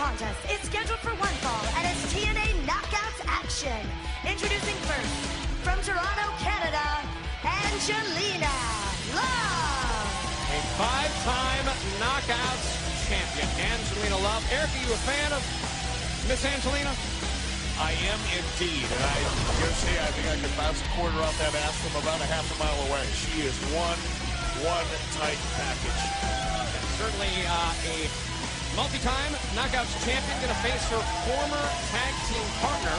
contest is scheduled for one fall and it's TNA Knockouts action. Introducing first, from Toronto, Canada, Angelina Love. A five-time Knockouts champion, Angelina Love. Eric, are you a fan of Miss Angelina? I am indeed, and I think I could bounce a quarter off that ass from about a half a mile away. She is one tight package. And certainly a multi-time Knockouts champion, going to face her former tag team partner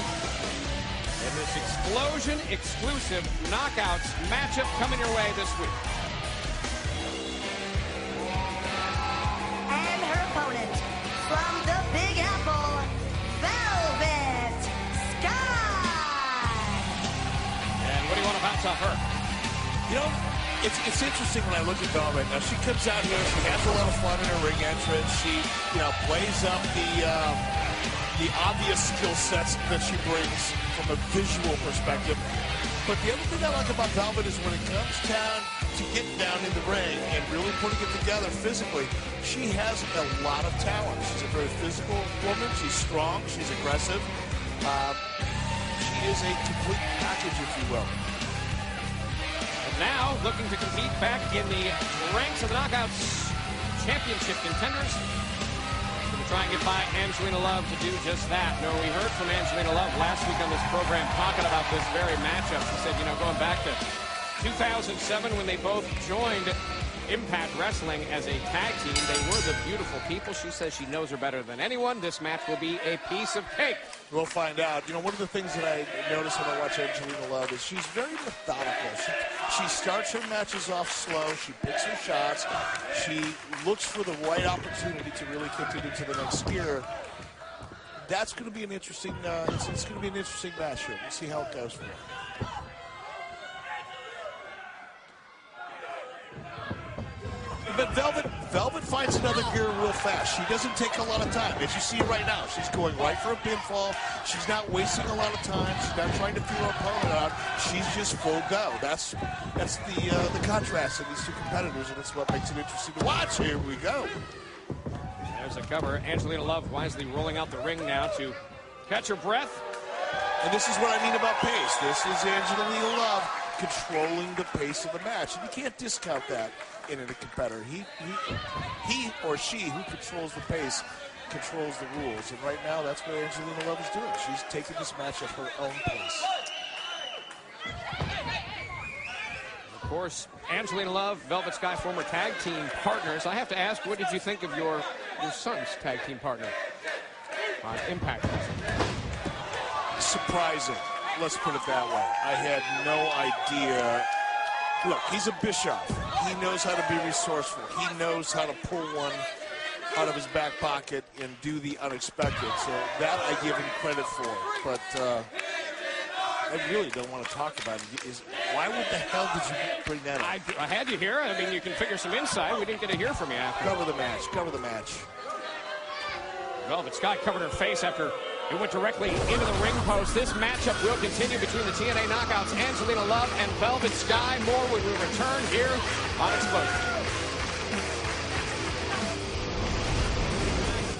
in this Xplosion exclusive Knockouts matchup coming your way this week. And her opponent, from the Big Apple, Velvet Sky. And what do you want to bounce off her? You know, it's interesting when I look at Velvet. Now, she comes out here, she has a lot of fun in her ring entrance. She, plays up the obvious skill sets that she brings from a visual perspective. But the other thing I like about Velvet is when it comes down to getting down in the ring and really putting it together physically, she has a lot of talent. She's a very physical woman. She's strong. She's aggressive. She is a complete package, if you will. Now, looking to compete back in the ranks of the Knockouts Championship contenders. Going to try and get by Angelina Love to do just that. No, we heard from Angelina Love last week on this program talking about this very matchup. She said, going back to 2007 when they both joined Impact Wrestling as a tag team, they were the beautiful people. She says she knows her better than anyone. This match will be a piece of cake. We'll find out. One of the things that I notice when I watch Angelina Love is she's very methodical. She starts her matches off slow. She picks her shots. She looks for the right opportunity to really kick it into the next gear. That's going to be an interesting. It's going to be an interesting match here. We'll see how it goes for her. But Velvet finds another gear real fast. She doesn't take a lot of time. As you see right now, she's going right for a pinfall. She's not wasting a lot of time. She's not trying to feel her opponent out. She's just full go. That's the contrast of these two competitors, and it's what makes it interesting to watch. Here we go. There's a cover. Angelina Love wisely rolling out the ring now to catch her breath. And this is what I mean about pace. This is Angelina Love controlling the pace of the match, and you can't discount that in a competitor. He or she who controls the pace controls the rules, and right now that's what Angelina Love is doing. She's taking this match at her own pace. Of course, Angelina Love, Velvet Sky, former tag team partners. I have to ask, what did you think of your son's tag team partner on Impact? Surprising. Let's put it that way. I had no idea. Look, he's a Bischoff. He knows how to be resourceful. He knows how to pull one out of his back pocket and do the unexpected. So that I give him credit for. But I really don't want to talk about it. Why would the hell did you bring that up? I had you here. I mean, you can figure some insight. We didn't get to hear from you after. Cover the match. Cover the match. Velvet Sky covered her face after it went directly into the ring post. This matchup will continue between the TNA Knockouts, Angelina Love and Velvet Sky. More when we return here on Xplosion.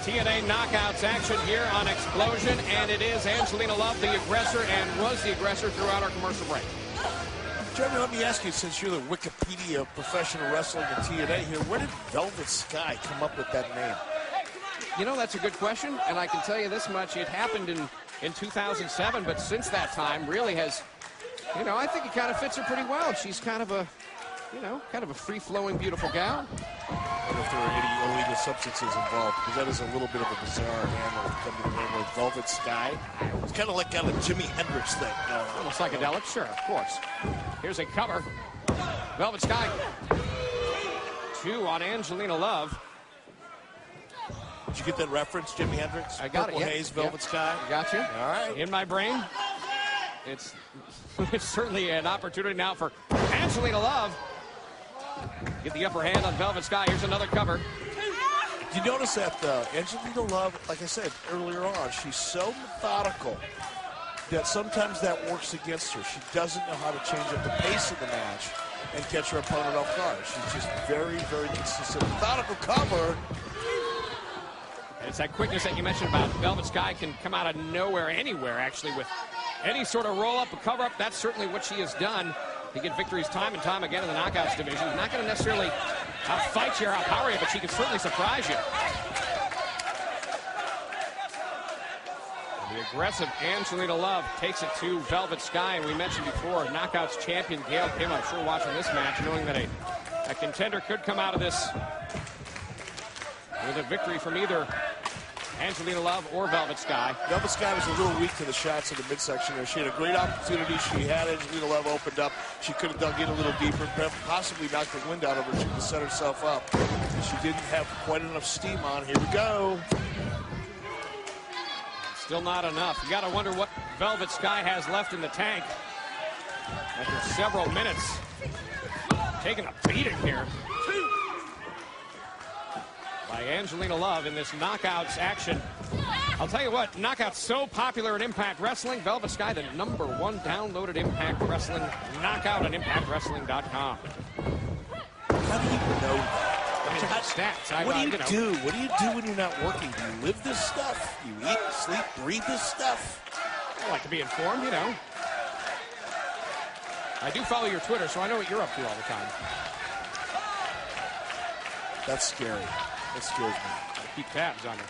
TNA Knockouts action here on Xplosion, and it is Angelina Love, the aggressor, and was the aggressor throughout our commercial break. Jeremy, let me ask you, since you're the Wikipedia of professional wrestling and TNA here, where did Velvet Sky come up with that name? That's a good question, and I can tell you this much. It happened in 2007, but since that time really has, I think it kind of fits her pretty well. She's kind of a, kind of a free-flowing, beautiful gal. I wonder if there are any illegal substances involved, because that is a little bit of a bizarre handle to come to the name of Velvet Sky. It's kind of like a Jimi Hendrix thing. Almost psychedelic, sure, of course. Here's a cover. Velvet Sky. 2 on Angelina Love. Did you get that reference, Jimi Hendrix? I got Purple it. Yep. Haze, Velvet Sky. Got you. All right. In my brain. It's certainly an opportunity now for Angelina Love. Get the upper hand on Velvet Sky. Here's another cover. You notice that Angelina Love, like I said earlier on, she's so methodical that sometimes that works against her. She doesn't know how to change up the pace of the match and catch her opponent off guard. She's just very, very consistent. Methodical cover. It's that quickness that you mentioned about Velvet Sky can come out of nowhere, anywhere, actually, with any sort of roll-up or cover-up. That's certainly what she has done to get victories time and time again in the knockouts division. She's not going to necessarily fight you or outpower you, but she can certainly surprise you. The aggressive Angelina Love takes it to Velvet Sky, and we mentioned before, Knockouts champion Gail Kim, I'm sure, watching this match, knowing that a contender could come out of this with a victory from either Angelina Love or Velvet Sky. Velvet Sky was a little weak to the shots in the midsection there. She had a great opportunity. She had Angelina Love opened up. She could have dug in a little deeper, possibly knocked the wind out of her. She could have set herself up. She didn't have quite enough steam on. Here we go. Still not enough. You got to wonder what Velvet Sky has left in the tank after several minutes. Taking a beating here by Angelina Love in this knockouts action. I'll tell you what, knockouts so popular in Impact Wrestling. Velvet Sky, the #1 downloaded Impact Wrestling knockout on ImpactWrestling.com. How do you know that? Stats. What do you do? What do you do when you're not working? Do you live this stuff? You eat, sleep, breathe this stuff? I like to be informed, you know. I do follow your Twitter, so I know what you're up to all the time. That's scary. That scares me. Gotta keep tabs on you.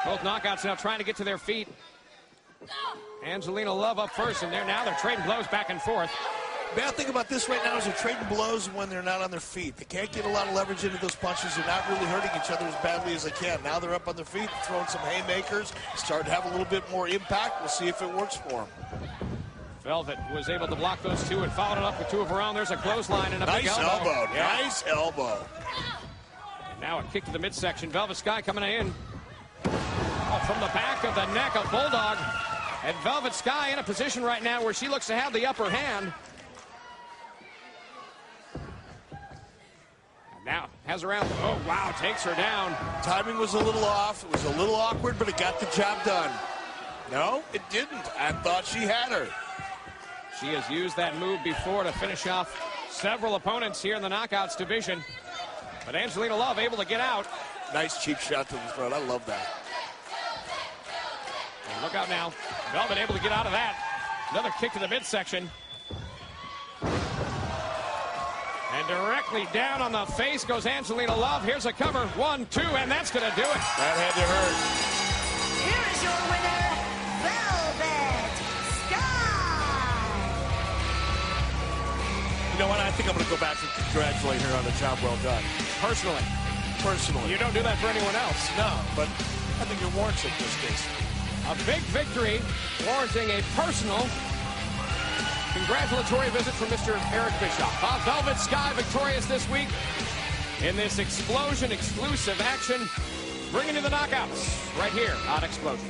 Both knockouts now trying to get to their feet. Angelina Love up first, and they're trading blows back and forth. Bad thing about this right now is they're trading blows when they're not on their feet. They can't get a lot of leverage into those punches. They're not really hurting each other as badly as they can. Now they're up on their feet, throwing some haymakers, starting to have a little bit more impact. We'll see if it works for them. Velvet was able to block those two and followed it up with two of her own. There's a clothesline and a big elbow. Nice elbow. Yeah. Nice elbow. And now a kick to the midsection. Velvet Sky coming in. Oh, from the back of the neck, a bulldog. And Velvet Sky in a position right now where she looks to have the upper hand. Now has her out. Oh, wow, takes her down. Timing was a little off. It was a little awkward, but it got the job done. No, it didn't. I thought she had her. She has used that move before to finish off several opponents here in the knockouts division. But Angelina Love able to get out. Nice cheap shot to the throat. I love that. And look out now. Velvet able to get out of that. Another kick to the midsection. And directly down on the face goes Angelina Love. Here's a cover. 1, 2, and that's going to do it. That had to hurt. Here is your winner, Velvet Sky. You know what? I think I'm going to go back and congratulate her on a job well done. Personally. You don't do that for anyone else. No, but I think it warrants it in this case. A big victory warranting a personal congratulatory visit from Mr. Eric Bischoff. Velvet Sky victorious this week in this Xplosion exclusive action, bringing you the knockouts right here on Xplosion.